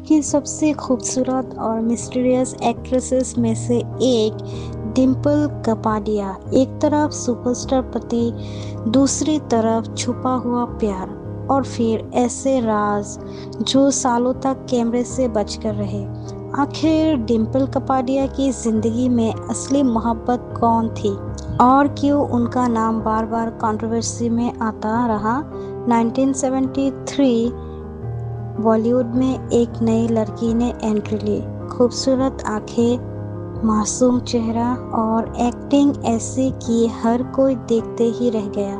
की सबसे खूबसूरत और मिस्टीरियस एक्ट्रेसेस में से एक डिम्पल कपाडिया। एक तरफ सुपरस्टार पति, दूसरी तरफ छुपा हुआ प्यार और फिर ऐसे राज जो सालों तक कैमरे से बचकर रहे। आखिर डिम्पल कपाडिया की जिंदगी में असली मोहब्बत कौन थी और क्यों उनका नाम बार बार कंट्रोवर्सी में आता रहा। 1973 बॉलीवुड में एक नई लड़की ने एंट्री ली। खूबसूरत आंखें, मासूम चेहरा और एक्टिंग ऐसी कि हर कोई देखते ही रह गया।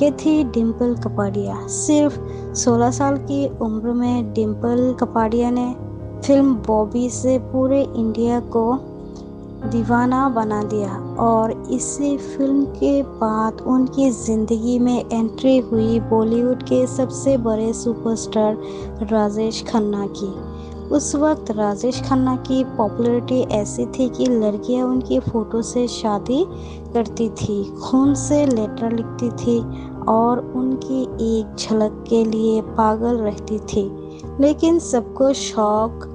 ये थी डिम्पल कपाडिया। सिर्फ 16 साल की उम्र में डिम्पल कपाडिया ने फिल्म बॉबी से पूरे इंडिया को दीवाना बना दिया और इसी फिल्म के बाद उनकी ज़िंदगी में एंट्री हुई बॉलीवुड के सबसे बड़े सुपरस्टार राजेश खन्ना की। उस वक्त राजेश खन्ना की पॉपुलैरिटी ऐसी थी कि लड़कियां उनकी फ़ोटो से शादी करती थी, खून से लेटर लिखती थी और उनकी एक झलक के लिए पागल रहती थी। लेकिन सबको शौक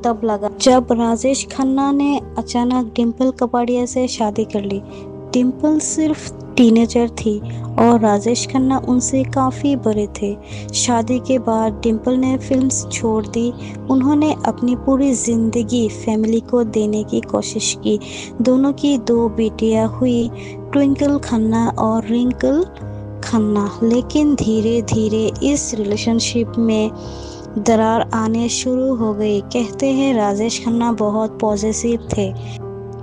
तब लगा जब राजेश खन्ना ने अचानक डिम्पल कपाडिया से शादी कर ली। डिम्पल सिर्फ टीनेजर थी और राजेश खन्ना उनसे काफ़ी बड़े थे। शादी के बाद डिम्पल ने फिल्म्स छोड़ दी। उन्होंने अपनी पूरी ज़िंदगी फैमिली को देने की कोशिश की। दोनों की 2 बेटियां हुई, ट्विंकल खन्ना और रिंकल खन्ना। लेकिन धीरे धीरे इस रिलेशनशिप में दरार आने शुरू हो गई। कहते हैं राजेश खन्ना बहुत पॉजिटिव थे।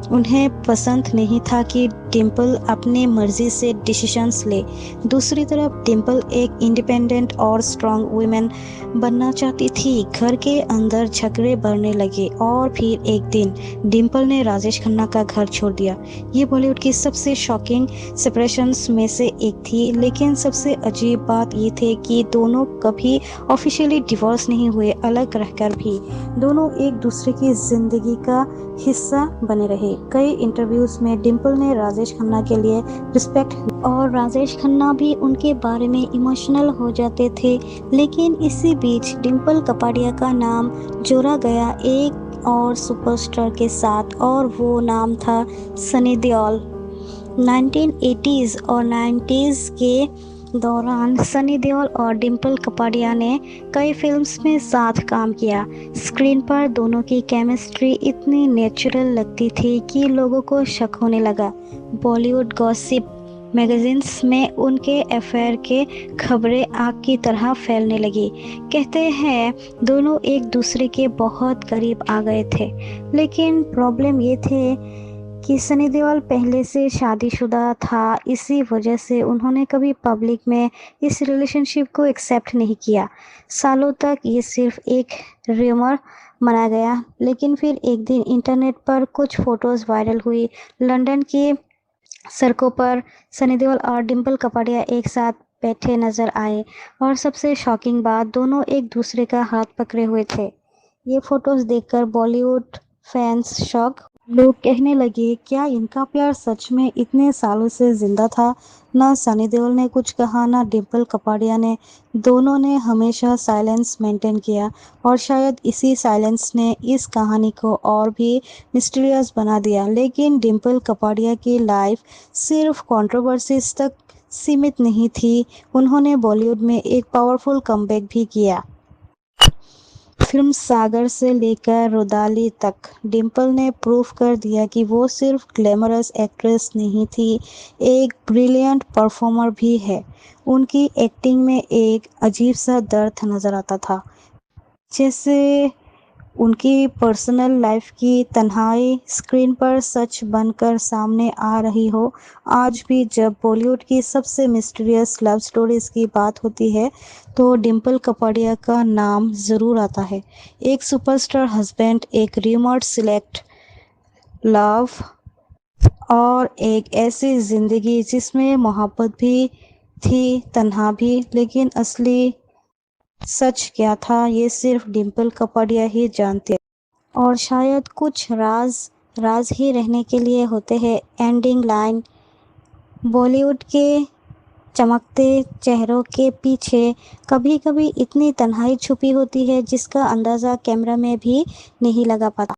उन्हें पसंद नहीं था कि डिम्पल अपनी मर्जी से डिसीजंस ले। दूसरी तरफ डिम्पल एक इंडिपेंडेंट और स्ट्रांग वुमेन बनना चाहती थी। घर के अंदर झगड़े बढ़ने लगे और फिर एक दिन डिम्पल ने राजेश खन्ना का घर छोड़ दिया। ये बॉलीवुड की सबसे शॉकिंग सेपरेशंस में से एक थी। लेकिन सबसे अजीब बात ये थी कि दोनों कभी ऑफिशियली डिवोर्स नहीं हुए। अलग रहकर भी दोनों एक दूसरे की जिंदगी का हिस्सा बने रहे। कई इंटरव्यूज में डिम्पल ने राजेश खन्ना के लिए रिस्पेक्ट और राजेश खन्ना भी उनके बारे में इमोशनल हो जाते थे। लेकिन इसी बीच डिम्पल कपाडिया का नाम जोड़ा गया एक और सुपरस्टार के साथ और वो नाम था सनी देओल। 1980s और 90s के दौरान सनी देओल और डिम्पल कपाडिया ने कई फिल्म्स में साथ काम किया। स्क्रीन पर दोनों की केमिस्ट्री इतनी नेचुरल लगती थी कि लोगों को शक होने लगा। बॉलीवुड गॉसिप मैगजीन्स में उनके अफेयर के खबरें आग की तरह फैलने लगी। कहते हैं दोनों एक दूसरे के बहुत करीब आ गए थे। लेकिन प्रॉब्लम ये थे कि सनी देओल पहले से शादीशुदा था। इसी वजह से उन्होंने कभी पब्लिक में इस रिलेशनशिप को एक्सेप्ट नहीं किया। सालों तक ये सिर्फ एक र्यूमर माना गया। लेकिन फिर एक दिन इंटरनेट पर कुछ फोटोज़ वायरल हुई। लंदन की सड़कों पर सनी देओल और डिम्पल कपाडिया एक साथ बैठे नजर आए और सबसे शॉकिंग बात, दोनों एक दूसरे का हाथ पकड़े हुए थे। ये फोटोज देखकर बॉलीवुड फैंस शॉक। लोग कहने लगे क्या इनका प्यार सच में इतने सालों से जिंदा था। ना सनी देओल ने कुछ कहा ना डिम्पल कपाडिया ने। दोनों ने हमेशा साइलेंस मेंटेन किया और शायद इसी साइलेंस ने इस कहानी को और भी मिस्टीरियस बना दिया। लेकिन डिम्पल कपाडिया की लाइफ सिर्फ कंट्रोवर्सीज तक सीमित नहीं थी। उन्होंने बॉलीवुड में एक पावरफुल कमबैक भी किया। फिल्म सागर से लेकर रुदाली तक डिम्पल ने प्रूव कर दिया कि वो सिर्फ ग्लैमरस एक्ट्रेस नहीं थी, एक ब्रिलियंट परफॉर्मर भी है। उनकी एक्टिंग में एक अजीब सा दर्द नजर आता था, जैसे उनकी पर्सनल लाइफ की तन्हाई स्क्रीन पर सच बनकर सामने आ रही हो। आज भी जब बॉलीवुड की सबसे मिस्टीरियस लव स्टोरीज की बात होती है तो डिम्पल कपाडिया का नाम ज़रूर आता है। एक सुपरस्टार हस्बैंड, एक रिमोट सिलेक्ट लव और एक ऐसी ज़िंदगी जिसमें मोहब्बत भी थी, तन्हा भी। लेकिन असली सच क्या था ये सिर्फ डिम्पल कपाडिया ही जानते। और शायद कुछ राज राज ही रहने के लिए होते हैं। एंडिंग लाइन, बॉलीवुड के चमकते चेहरों के पीछे कभी-कभी इतनी तन्हाई छुपी होती है जिसका अंदाज़ा कैमरा में भी नहीं लगा पाता।